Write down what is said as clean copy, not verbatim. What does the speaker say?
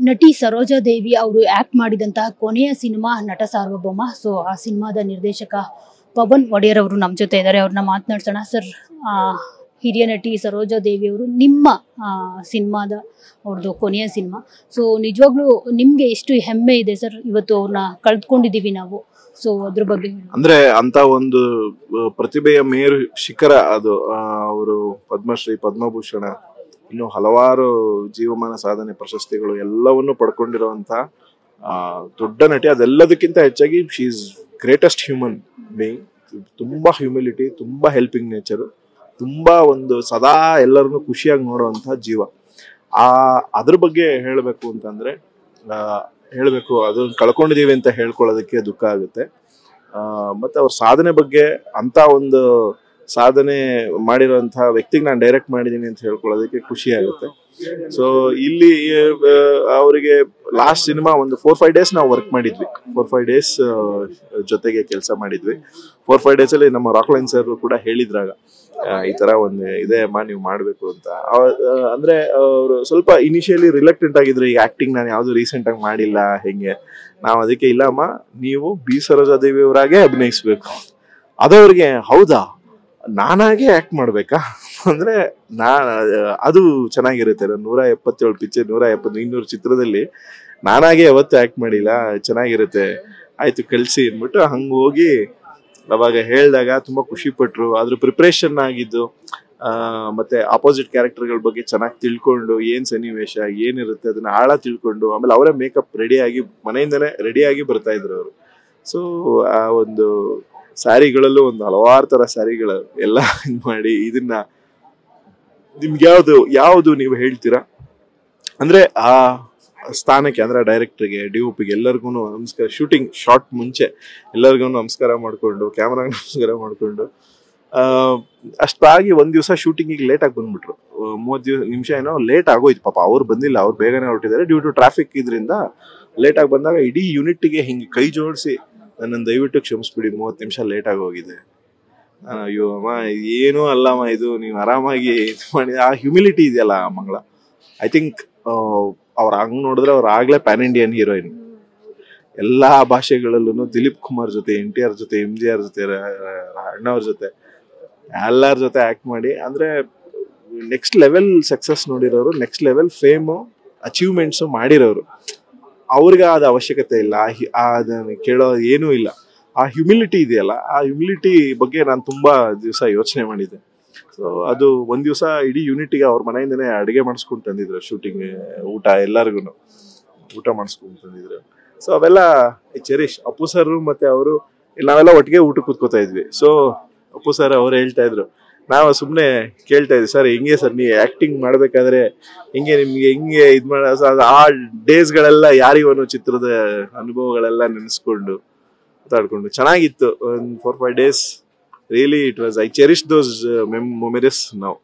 ನಟಿ ಸರೋಜಾ ದೇವಿ ಅವರು ಆಕ್ಟ್ ಮಾಡಿದಂತಹ ಕೊನೆಯ ಸಿನಿಮಾ ನಟ ಸಾರ್ವಭೌಮ. ಸೊ ಆ ಸಿನಿಮಾದ ನಿರ್ದೇಶಕ ಪವನ್ ಒಡೆಯರ್ ಅವರು ನಮ್ಮ ಜೊತೆ ಇದ್ದಾರೆ. ಅವ್ರನ್ನ ಮಾತನಾಡ್ಸೋಣ. ಸರ್, ಹಿರಿಯ ನಟಿ ಸರೋಜಾ ದೇವಿ ಅವರು ನಿಮ್ಮ ಸಿನಿಮಾದ ಅವ್ರದ್ದು ಕೊನೆಯ ಸಿನಿಮಾ. ಸೊ ನಿಜವಾಗ್ಲೂ ನಿಮ್ಗೆ ಎಷ್ಟು ಹೆಮ್ಮೆ ಇದೆ ಸರ್, ಇವತ್ತು ಅವ್ರನ್ನ ಕಳೆದುಕೊಂಡಿದ್ದೀವಿ ನಾವು. ಸೊ ಅದ್ರ ಬಗ್ಗೆ ಅಂದ್ರೆ ಅಂತ ಒಂದು ಪ್ರತಿಭೆಯ ಮೇರು ಶಿಖರ ಅದು. ಅವರು ಪದ್ಮಶ್ರೀ, ಪದ್ಮಭೂಷಣ, ಇನ್ನು ಹಲವಾರು ಜೀವಮಾನ ಸಾಧನೆ ಪ್ರಶಸ್ತಿಗಳು ಎಲ್ಲವನ್ನು ಪಡ್ಕೊಂಡಿರುವಂತ ದೊಡ್ಡ ನಟಿ. ಅದೆಲ್ಲದಕ್ಕಿಂತ ಹೆಚ್ಚಾಗಿ she is greatest human being. ತುಂಬಾ ಹ್ಯೂಮಿಲಿಟಿ, ತುಂಬಾ ಹೆಲ್ಪಿಂಗ್ ನೇಚರ್, ತುಂಬಾ ಒಂದು ಸದಾ ಎಲ್ಲರನ್ನು ಖುಷಿಯಾಗಿ ನೋಡುವಂತ ಜೀವ. ಅದ್ರ ಬಗ್ಗೆ ಹೇಳಬೇಕು ಅಂತಂದ್ರೆ ಹೇಳಬೇಕು, ಅದನ್ನ ಕಳ್ಕೊಂಡಿದೀವಿ ಅಂತ ಹೇಳ್ಕೊಳ್ಳೋದಕ್ಕೆ ದುಃಖ ಆಗುತ್ತೆ. ಮತ್ತೆ ಅವ್ರ ಸಾಧನೆ ಬಗ್ಗೆ, ಅಂತ ಒಂದು ಸಾಧನೆ ಮಾಡಿರುವಂತಹ ವ್ಯಕ್ತಿಗೆ ನಾನು ಡೈರೆಕ್ಟ್ ಮಾಡಿದ್ದೀನಿ ಅಂತ ಹೇಳ್ಕೊಳ್ಳೋದಕ್ಕೆ ಖುಷಿ ಆಗುತ್ತೆ. ಸೊ ಇಲ್ಲಿ ಅವರಿಗೆ ಲಾಸ್ಟ್ ಸಿನಿಮಾ ಒಂದು 4-5 ಡೇಸ್ ನಾವು ವರ್ಕ್ ಮಾಡಿದ್ವಿ. 4-5 ಡೇಸ್ ಜೊತೆಗೆ ಕೆಲಸ ಮಾಡಿದ್ವಿ. 4-5 ಡೇಸ್ ಅಲ್ಲಿ ನಮ್ಮ ರಾಕ್ಲೈನ್ ಸರ್ ಕೂಡ ಹೇಳಿದ್ರಾಗ ಈ ತರ ಒಂದು ಇದೆ ಅಮ್ಮ, ನೀವು ಮಾಡ್ಬೇಕು ಅಂತ. ಅಂದ್ರೆ ಅವರು ಸ್ವಲ್ಪ ಇನಿಷಿಯಲಿ ರಿಲಕ್ಟೆಂಟ್ ಆಗಿದ್ರು, ಈ ಆಕ್ಟಿಂಗ್ ನಾನು ಯಾವ್ದು ರೀಸೆಂಟ್ ಆಗಿ ಮಾಡಿಲ್ಲ ಹೆಂಗೆ. ನಾವು ಅದಕ್ಕೆ ಇಲ್ಲ ಅಮ್ಮ, ನೀವು ಬಿ ಸರೋಜಾ ದೇವಿ ಅವರಾಗೆ ಅಭಿನಯಿಸ್ಬೇಕು. ಅದವ್ರಿಗೆ ಹೌದಾ, ನಾನಾಗೆ ಆಕ್ಟ್ ಮಾಡ್ಬೇಕಾ ಅಂದ್ರೆ ಅದು ಚೆನ್ನಾಗಿರುತ್ತೆ. 177 ಪಿಕ್ಚರ್, 170-200 ಚಿತ್ರದಲ್ಲಿ ನಾನಾಗೆ ಯಾವತ್ತೂ ಆಕ್ಟ್ ಮಾಡಿಲ್ಲ, ಚೆನ್ನಾಗಿರುತ್ತೆ, ಆಯ್ತು ಕಳ್ಸಿ ಅಂದ್ಬಿಟ್ಟು ಹಂಗ ಹೋಗಿ ಅವಾಗ ಹೇಳಿದಾಗ ತುಂಬಾ ಖುಷಿ ಪಟ್ರು. ಅದ್ರ ಪ್ರಿಪ್ರೇಷನ್ ಆಗಿದ್ದು, ಮತ್ತೆ ಆಪೋಸಿಟ್ ಕ್ಯಾರೆಕ್ಟರ್ಗಳ ಬಗ್ಗೆ ಚೆನ್ನಾಗಿ ತಿಳ್ಕೊಂಡು, ಏನ್ ಸನ್ನಿವೇಶ ಏನಿರುತ್ತೆ ಅದನ್ನ ಆಳ ತಿಳ್ಕೊಂಡು, ಆಮೇಲೆ ಅವರೇ ಮೇಕಪ್ ರೆಡಿಯಾಗಿ ಮನೆಯಿಂದನೇ ರೆಡಿಯಾಗಿ ಬರ್ತಾ ಇದ್ರು ಅವರು. ಸೊ ಆ ಒಂದು ಸ್ಯಾರಿಗಳಲ್ಲೂ ಒಂದು ಹಲವಾರು ತರ ಸ್ಯಾರಿಗಳು ಎಲ್ಲ ಇದು ಮಾಡಿ, ಇದನ್ನ ನಿಮ್ಗೆ ಯಾವ್ದು ನೀವು ಹೇಳ್ತೀರಾ ಅಂದ್ರೆ ಆ ಸ್ಥಾನಕ್ಕೆ, ಅಂದ್ರೆ ಡೈರೆಕ್ಟರ್ಗೆ, DOPಗೆ ಎಲ್ಲರಿಗೂ ನಮಸ್ಕಾರ. ಶೂಟಿಂಗ್ ಶಾರ್ಟ್ ಮುಂಚೆ ಎಲ್ಲರಿಗೂ ನಮಸ್ಕಾರ ಮಾಡ್ಕೊಂಡು, ಕ್ಯಾಮ್ರಾಗ ನಮಸ್ಕಾರ ಮಾಡ್ಕೊಂಡು, ಅಷ್ಟಾಗಿ ಒಂದ್ ದಿವಸ ಶೂಟಿಂಗಿಗೆ ಲೇಟ್ ಆಗಿ ಬಂದ್ಬಿಟ್ರು. 30 ನಿಮಿಷ ಏನೋ ಲೇಟ್ ಆಗೋಯ್ತು. ಪಾಪ ಅವ್ರು ಬಂದಿಲ್ಲ, ಅವ್ರು ಬೇಗನೆ ಹೊರಟಿದ್ದಾರೆ. ಡ್ಯೂ ಟು ಟ್ರಾಫಿಕ್ ಇದರಿಂದ ಲೇಟ್ ಆಗಿ ಬಂದಾಗ ಇಡೀ ಯೂನಿಟ್ಗೆ ಹಿಂಗೆ ಕೈ ಜೋಡಿಸಿ ನನ್ನ ದಯವಿಟ್ಟು ಕ್ಷಮಿಸ್ಬಿಡಿ, 30 ನಿಮಿಷ ಲೇಟ್ ಆಗಿ ಹೋಗಿದೆ. ಅಯ್ಯೋ ಅಮ್ಮ, ಏನೂ ಅಲ್ಲಮ್ಮ, ಇದು ನೀವು ಆರಾಮಾಗಿ ಮಾಡಿ. ಆ ಹ್ಯೂಮಿಲಿಟಿ ಇದೆಯಲ್ಲ ಮಂಗಳ, ಐ ಥಿಂಕ್ ಅವ್ರ ಹಂಗ್ ನೋಡಿದ್ರೆ ಅವ್ರು ಆಗ್ಲೇ ಪ್ಯಾನ್ ಇಂಡಿಯನ್ ಹೀರೋಯಿನ್. ಎಲ್ಲಾ ಭಾಷೆಗಳಲ್ಲೂ ದಿಲೀಪ್ ಕುಮಾರ್ ಜೊತೆ, NTR ಜೊತೆ, MGR ಜೊತೆ, ಅಣ್ಣವ್ರ ಜೊತೆ, ಎಲ್ಲರ ಜೊತೆ ಆಕ್ಟ್ ಮಾಡಿ, ಅಂದ್ರೆ ನೆಕ್ಸ್ಟ್ ಲೆವೆಲ್ ಸಕ್ಸಸ್ ನೋಡಿರೋರು, ನೆಕ್ಸ್ಟ್ ಲೆವೆಲ್ ಫೇಮು ಅಚೀವ್ಮೆಂಟ್ಸ್ ಮಾಡಿರೋರು. ಅವ್ರಿಗೆ ಆದ ಅವಶ್ಯಕತೆ ಇಲ್ಲ, ಅದನ್ನ ಕೇಳೋ ಏನೂ ಇಲ್ಲ. ಆ ಹ್ಯುಮಿಲಿಟಿ ಇದೆಯಲ್ಲ, ಆ ಹ್ಯುಮಿಲಿಟಿ ಬಗ್ಗೆ ನಾನು ತುಂಬಾ ದಿವಸ ಯೋಚನೆ ಮಾಡಿದ್ದೆ. ಸೊ ಅದು ಒಂದ್ ದಿವಸ ಇಡೀ ಯೂನಿಟ್ಗೆ ಅವ್ರ ಮನೆಯಿಂದನೇ ಅಡುಗೆ ಮಾಡಿಸ್ಕೊಂಡು ತಂದಿದ್ರು. ಶೂಟಿಂಗ್ ಊಟ ಎಲ್ಲರಿಗೂ ಊಟ ಮಾಡಿಸ್ಕೊಂಡು ತಂದಿದ್ರು. ಸೊ ಅವೆಲ್ಲ ಚೆರಿಶ್. ಅಪ್ಪು ಸರ್ ಮತ್ತೆ ಅವರು, ನಾವೆಲ್ಲ ಒಟ್ಟಿಗೆ ಊಟ ಕೂತ್ಕೋತಾ ಇದ್ವಿ. ಸೊ ಅಪ್ಪು ಸರ್ ಅವ್ರು ಹೇಳ್ತಾ ಇದ್ರು, ನಾವು ಸುಮ್ಮನೆ ಕೇಳ್ತಾ ಇದ್ವಿ, ಸರ್ ಹಿಂಗೆ ಸರ್ ನೀವು ಆಕ್ಟಿಂಗ್ ಮಾಡ್ಬೇಕಾದ್ರೆ ಹಿಂಗೆ ನಿಮ್ಗೆ ಹಿಂಗೆ ಇದ್ ಮಾಡ. ಆ ಡೇಸ್ಗಳೆಲ್ಲ ಯಾರಿವನು ಚಿತ್ರದ ಅನುಭವಗಳೆಲ್ಲ ನೆನೆಸ್ಕೊಂಡು ಮಾತಾಡ್ಕೊಂಡು ಚೆನ್ನಾಗಿತ್ತು. ಒಂದು 4-5 days really it was, I cherish those memories now.